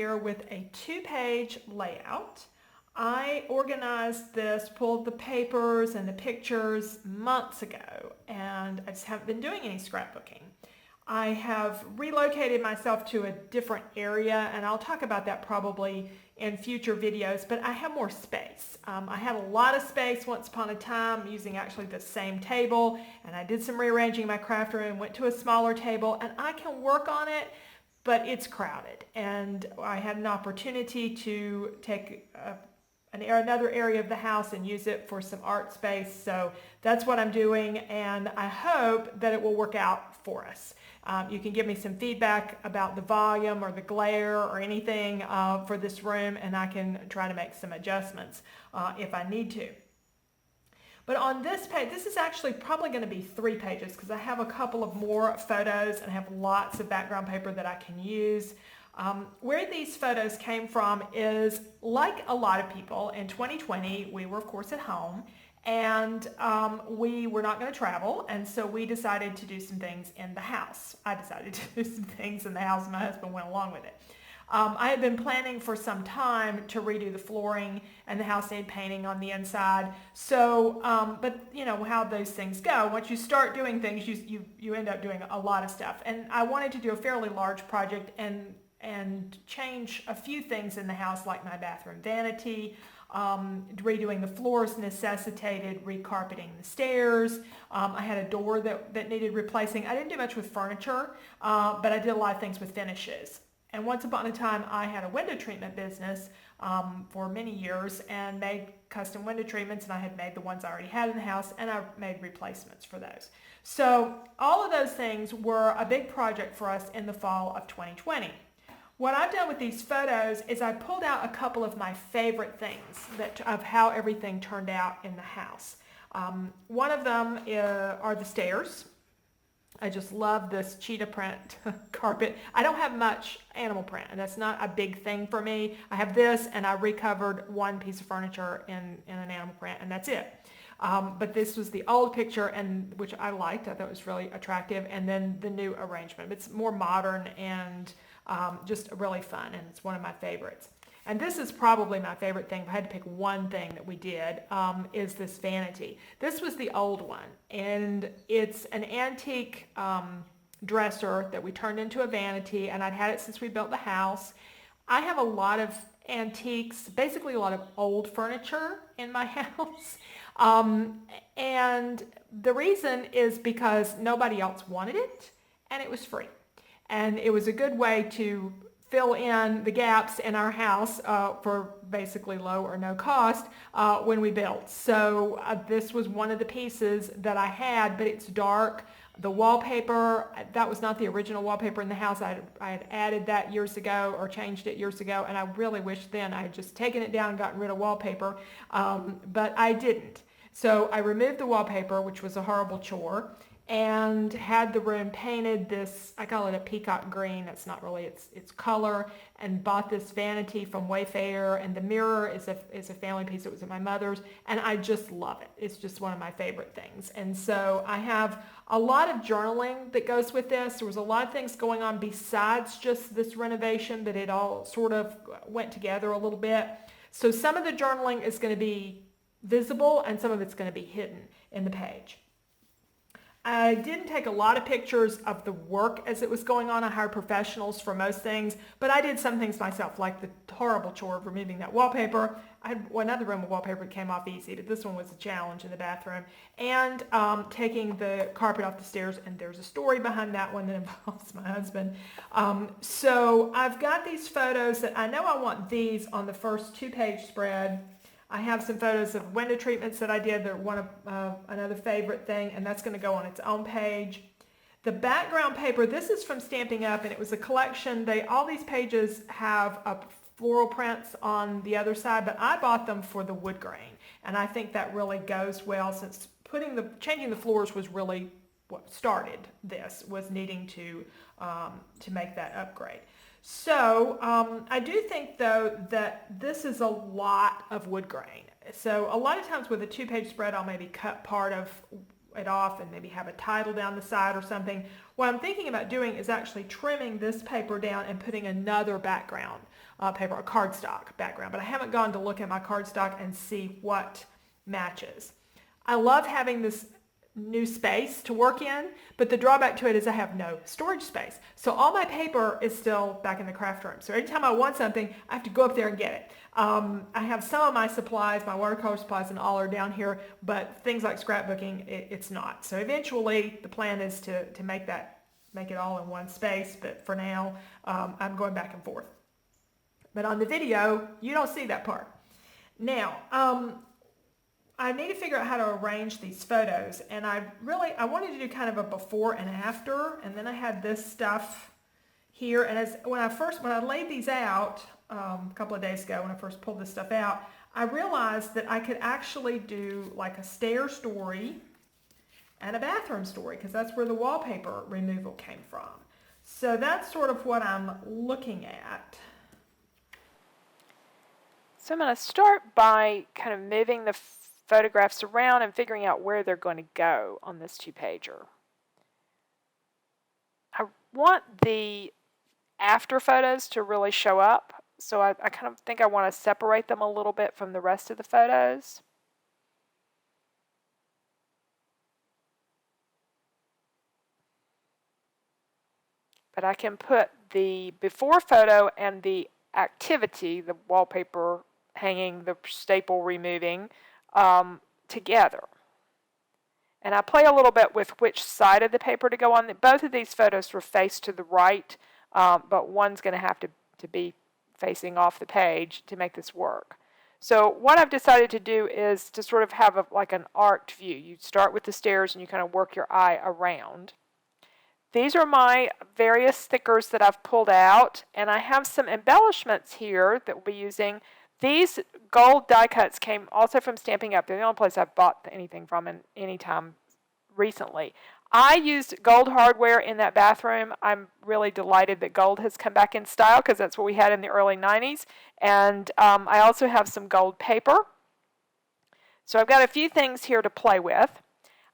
here with a 2-page layout. I organized this, pulled the papers and the pictures months ago, and I just haven't been doing any scrapbooking. I have relocated myself to a different area, and I'll talk about that probably in future videos, but I have more space. I had a lot of space once upon a time using actually the same table, and I did some rearranging my craft room, went to a smaller table, and I can work on it, but it's crowded. And I had an opportunity to take another area of the house and use it for some art space. So that's what I'm doing, and I hope that it will work out for us. You can give me some feedback about the volume or the glare or anything for this room, and I can try to make some adjustments if I need to. But on this page, this is actually probably going to be 3 pages because I have a couple of more photos and I have lots of background paper that I can use. Where these photos came from is, like a lot of people, in 2020, we were of course at home, and we were not going to travel, and so we decided to do some things in the house. I decided to do some things in the house, and my husband went along with it. I had been planning for some time to redo the flooring, and the house needed painting on the inside. So, but you know how those things go. Once you start doing things, you end up doing a lot of stuff. And I wanted to do a fairly large project and change a few things in the house, like my bathroom vanity. Redoing the floors necessitated recarpeting the stairs. I had a door that needed replacing. I didn't do much with furniture, but I did a lot of things with finishes. And once upon a time, I had a window treatment business for many years and made custom window treatments, and I had made the ones I already had in the house, and I made replacements for those. So all of those things were a big project for us in the fall of 2020. What I've done with these photos is I pulled out a couple of my favorite things of how everything turned out in the house. One of them are the stairs. I just love this cheetah print carpet. I don't have much animal print, and that's not a big thing for me. I have this, and I recovered one piece of furniture in an animal print, and that's it. But this was the old picture, and which I liked. I thought it was really attractive, and then the new arrangement. It's more modern and just really fun, and it's one of my favorites. And this is probably my favorite thing. If I had to pick one thing that we did, is this vanity. This was the old one, and it's an antique dresser that we turned into a vanity, and I'd had it since we built the house. I have a lot of antiques, basically a lot of old furniture in my house. And the reason is because nobody else wanted it, and it was free. And it was a good way to fill in the gaps in our house for basically low or no cost when we built. So this was one of the pieces that I had, but it's dark. The wallpaper, that was not the original wallpaper in the house. I had added that years ago or changed it years ago, and I really wish then I had just taken it down and gotten rid of wallpaper, but I didn't. So I removed the wallpaper, which was a horrible chore, and had the room painted this, I call it a peacock green, that's not really its color, and bought this vanity from Wayfair, and the mirror is a family piece. It was at my mother's, and I just love it. It's just one of my favorite things. And so I have a lot of journaling that goes with this. There was a lot of things going on besides just this renovation, but it all sort of went together a little bit. So some of the journaling is going to be visible, and some of it's going to be hidden in the page. I didn't take a lot of pictures of the work as it was going on. I hired professionals for most things, but I did some things myself, like the horrible chore of removing that wallpaper. I had another room of wallpaper that came off easy, but this one was a challenge in the bathroom. And taking the carpet off the stairs, and there's a story behind that one that involves my husband. So I've got these photos that I know I want these on the first 2-page spread. I have some photos of window treatments that I did. They're one of another favorite thing, and that's going to go on its own page. The background paper, this is from Stamping Up, and it was a collection. All these pages have floral prints on the other side, but I bought them for the wood grain, and I think that really goes well, since changing the floors was really what started this, was needing to make that upgrade. So I do think, though, that this is a lot of wood grain. So a lot of times with a 2-page spread, I'll maybe cut part of it off and maybe have a title down the side or something. What I'm thinking about doing is actually trimming this paper down and putting another background paper, a cardstock background, but I haven't gone to look at my cardstock and see what matches. I love having this new space to work in, but the drawback to it is I have no storage space. So all my paper is still back in the craft room. So every time I want something, I have to go up there and get it. I have some of my supplies, my watercolor supplies and all are down here, but things like scrapbooking, it's not. So eventually the plan is to make it all in one space, but for now, I'm going back and forth. But on the video, you don't see that part. Now, I need to figure out how to arrange these photos, and I wanted to do kind of a before and after, and then I had this stuff here, and when I laid these out a couple of days ago, when I first pulled this stuff out, I realized that I could actually do like a stair story and a bathroom story, because that's where the wallpaper removal came from. So that's sort of what I'm looking at. So I'm going to start by kind of moving the photographs around and figuring out where they're going to go on this 2-pager. I want the after photos to really show up, so I kind of think I want to separate them a little bit from the rest of the photos. But I can put the before photo and the activity, the wallpaper hanging, the staple removing, together. And I play a little bit with which side of the paper to go on. Both of these photos were faced to the right, but one's going to have to be facing off the page to make this work. So what I've decided to do is to sort of have like an arced view. You start with the stairs and you kind of work your eye around. These are my various stickers that I've pulled out, and I have some embellishments here that we'll be using. These gold die cuts came also from Stampin' Up. They're the only place I've bought anything from in any time recently. I used gold hardware in that bathroom. I'm really delighted that gold has come back in style, because that's what we had in the early 90s. And I also have some gold paper. So I've got a few things here to play with.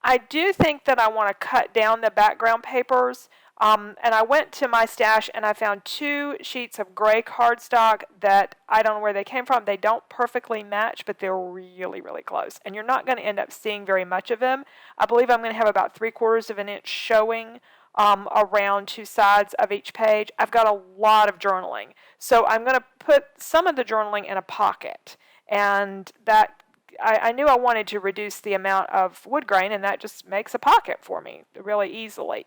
I do think that I want to cut down the background papers, and I went to my stash and I found 2 sheets of gray cardstock that I don't know where they came from. They don't perfectly match, but they're really, really close, and you're not going to end up seeing very much of them. I believe I'm going to have about 3/4 of an inch showing around 2 sides of each page. I've got a lot of journaling, so I'm going to put some of the journaling in a pocket, and that I knew I wanted to reduce the amount of wood grain, and that just makes a pocket for me really easily.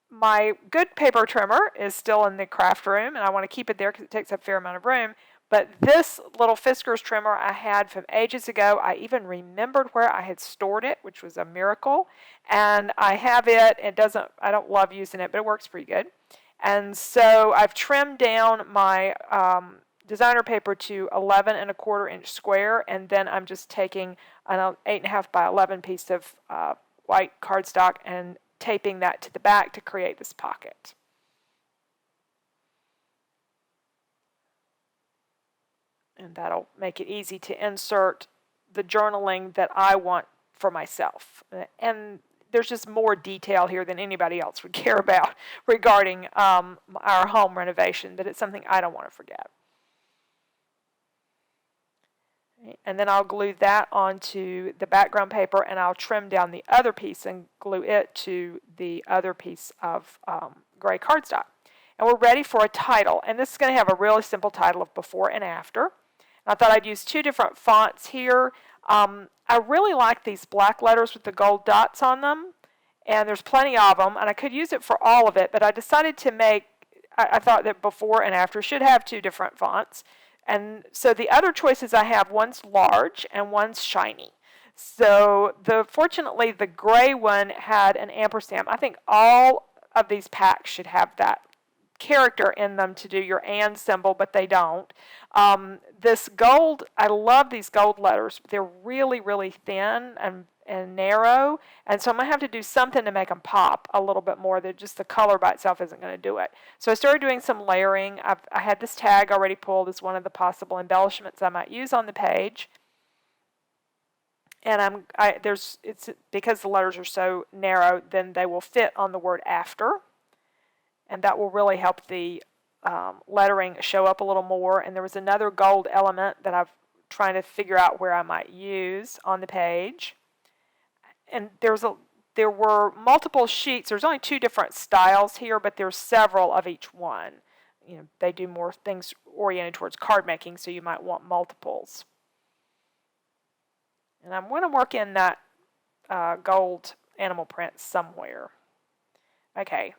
My good paper trimmer is still in the craft room, and I want to keep it there because it takes up a fair amount of room. But this little Fiskars trimmer I had from ages ago, I even remembered where I had stored it, which was a miracle. And I have it. I don't love using it, but it works pretty good. And so I've trimmed down my designer paper to 11 1/4 inch square, and then I'm just taking an 8.5 by 11 piece of white cardstock and taping that to the back to create this pocket. And that'll make it easy to insert the journaling that I want for myself. And there's just more detail here than anybody else would care about regarding our home renovation, but it's something I don't want to forget. And then I'll glue that onto the background paper, and I'll trim down the other piece and glue it to the other piece of gray cardstock. And we're ready for a title. And this is going to have a really simple title of before and after. And I thought I'd use 2 different fonts here. I really like these black letters with the gold dots on them, and there's plenty of them, and I could use it for all of it, but I decided to I thought that before and after should have 2 different fonts. And so the other choices I have, one's large and one's shiny. So fortunately the gray one had an ampersand. I think all of these packs should have that character in them to do your and symbol, but they don't. This gold, I love these gold letters. They're really, really thin and narrow, and so I'm going to have to do something to make them pop a little bit more. That just the color by itself isn't going to do it. So I started doing some layering. I had this tag already pulled as one of the possible embellishments I might use on the page. and it's because the letters are so narrow, then they will fit on the word after, and that will really help the lettering show up a little more. And there was another gold element that I'm trying to figure out where I might use on the page. And there were multiple sheets. There's only 2 different styles here, but there's several of each one. You know, they do more things oriented towards card making, so you might want multiples. And I'm going to work in that gold animal print somewhere. Okay,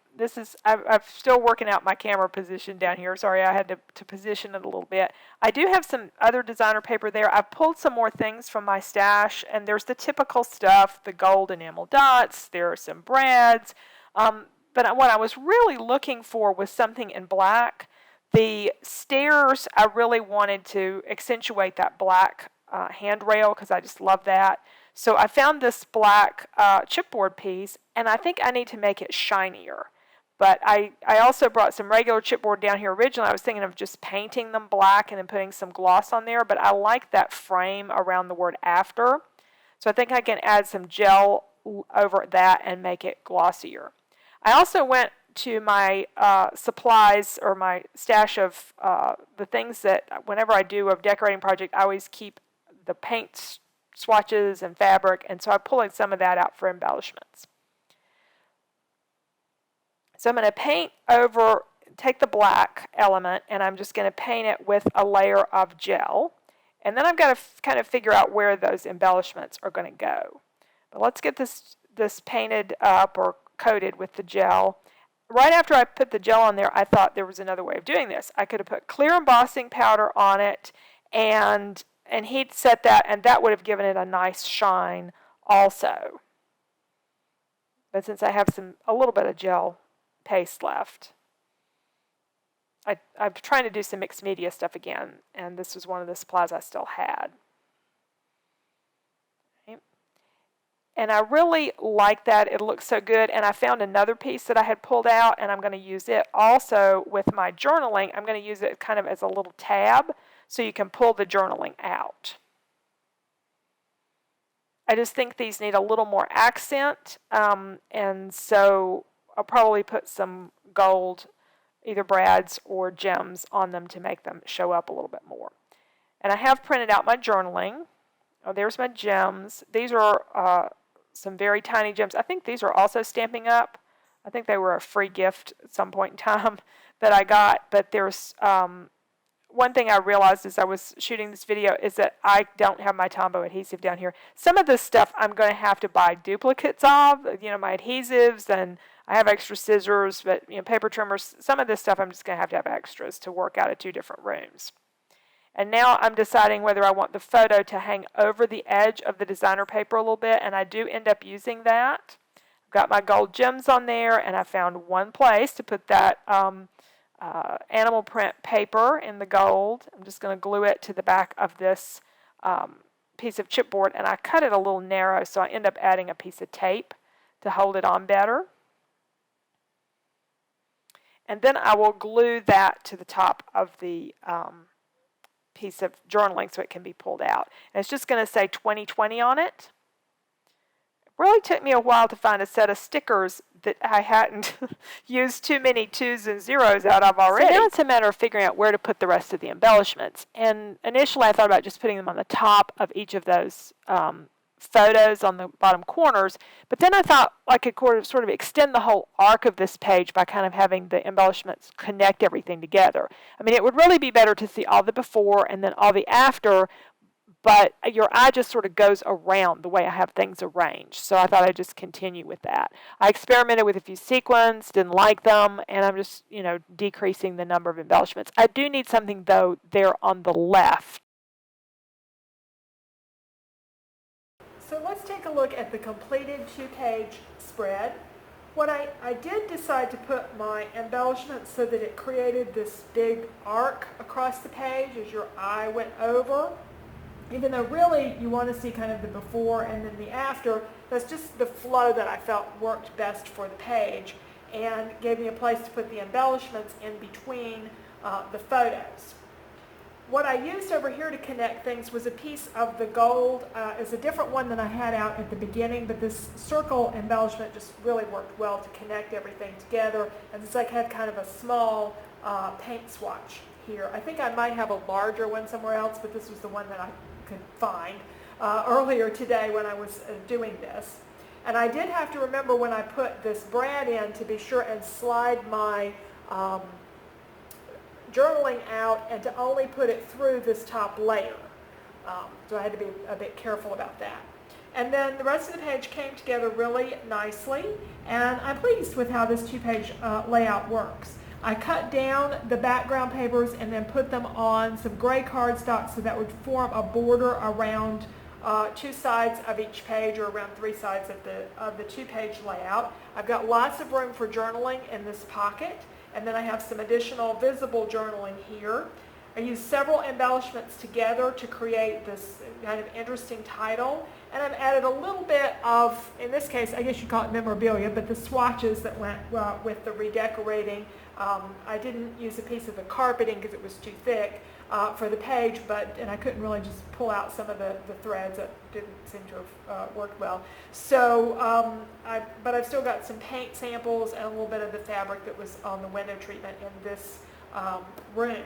I'm still working out my camera position down here. Sorry, I had to position it a little bit. I do have some other designer paper there. I pulled some more things from my stash, and there's the typical stuff, the gold enamel dots, there are some brads. But what I was really looking for was something in black. The stairs, I really wanted to accentuate that black handrail because I just love that. So I found this black chipboard piece, and I think I need to make it shinier. But I also brought some regular chipboard down here originally. I was thinking of just painting them black and then putting some gloss on there, but I like that frame around the word after. So I think I can add some gel over that and make it glossier. I also went to my supplies or my stash of the things that whenever I do a decorating project, I always keep the paint swatches and fabric, and so I'm pulling some of that out for embellishments. So I'm going to take the black element, and I'm just going to paint it with a layer of gel, and then I've got to kind of figure out where those embellishments are going to go. But let's get this painted up or coated with the gel. Right after I put the gel on there, I thought there was another way of doing this. I could have put clear embossing powder on it, and he'd set that, and that would have given it a nice shine also. But since I have a little bit of gel paste left, I'm trying to do some mixed media stuff again, and this was one of the supplies I still had. Okay. And I really like that. It looks so good, and I found another piece that I had pulled out, and I'm going to use it also with my journaling. I'm going to use it kind of as a little tab, so you can pull the journaling out. I just think these need a little more accent, and so I'll probably put some gold, either brads or gems on them to make them show up a little bit more. And I have printed out my journaling. Oh, there's my gems. These are some very tiny gems. I think these are also Stampin' Up. I think they were a free gift at some point in time that I got, but there's one thing I realized as I was shooting this video is that I don't have my Tombow adhesive down here. Some of this stuff I'm going to have to buy duplicates of, my adhesives, and I have extra scissors, but paper trimmers. Some of this stuff I'm just going to have extras to work out of 2 different rooms. And now I'm deciding whether I want the photo to hang over the edge of the designer paper a little bit, and I do end up using that. I've got my gold gems on there, and I found one place to put that animal print paper in the gold. I'm just going to glue it to the back of this piece of chipboard, and I cut it a little narrow, so I end up adding a piece of tape to hold it on better. And then I will glue that to the top of the piece of journaling so it can be pulled out. And it's just going to say 2020 on it. It really took me a while to find a set of stickers that I hadn't used too many 2s and 0s out of already. So now it's a matter of figuring out where to put the rest of the embellishments. And initially I thought about just putting them on the top of each of those photos on the bottom corners, but then I thought I could sort of extend the whole arc of this page by kind of having the embellishments connect everything together. I mean, it would really be better to see all the before and then all the after, but your eye just sort of goes around the way I have things arranged. So I thought I'd just continue with that. I experimented with a few sequins, didn't like them, and I'm just, decreasing the number of embellishments. I do need something, though, there on the left. So let's take a look at the completed 2-page spread. What I did decide to put my embellishments so that it created this big arc across the page as your eye went over. Even though really you want to see kind of the before and then the after, that's just the flow that I felt worked best for the page and gave me a place to put the embellishments in between the photos. what I used over here to connect things was a piece of the gold. It's a different one than I had out at the beginning, but this circle embellishment just really worked well to connect everything together. And it's like had kind of a small paint swatch here. I think I might have a larger one somewhere else, but this was the one that I could find earlier today when I was doing this. And I did have to remember when I put this brad in to be sure and slide my journaling out and to only put it through this top layer. So I had to be a bit careful about that. And then the rest of the page came together really nicely, and I'm pleased with how this two-page layout works. I cut down the background papers and then put them on some gray cardstock so that would form a border around two sides of each page, or around three sides of the two-page layout. I've got lots of room for journaling in this pocket, and then I have some additional visible journaling here. I used several embellishments together to create this kind of interesting title, and I've added a little bit of, in this case, I guess you'd call it memorabilia, but the swatches that went with the redecorating. I didn't use a piece of the carpeting because it was too thick for the page, and I couldn't really just pull out some of the threads that didn't seem to have worked well. So, but I've still got some paint samples and a little bit of the fabric that was on the window treatment in this room.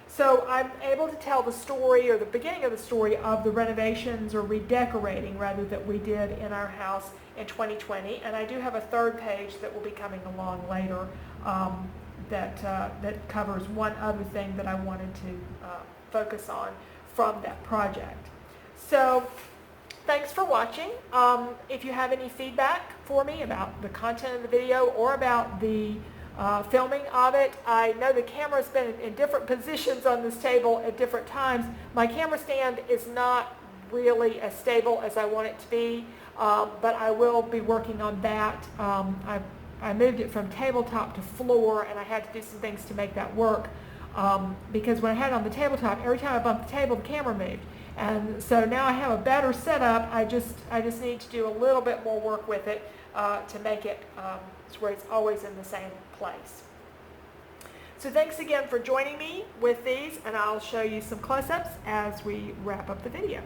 So I'm able to tell the story, or the beginning of the story, of the renovations or redecorating rather that we did in our house in 2020. And I do have a third page that will be coming along later that covers one other thing that I wanted to focus on from that project. So thanks for watching. If you have any feedback for me about the content of the video or about the filming of it, I know the camera's been in different positions on this table at different times. My camera stand is not really as stable as I want it to be, but I will be working on that. I moved it from tabletop to floor, and I had to do some things to make that work, because when I had it on the tabletop, every time I bumped the table, the camera moved. And so now I have a better setup. I just need to do a little bit more work with it to make it to where it's always in the same place. So thanks again for joining me with these, and I'll show you some close-ups as we wrap up the video.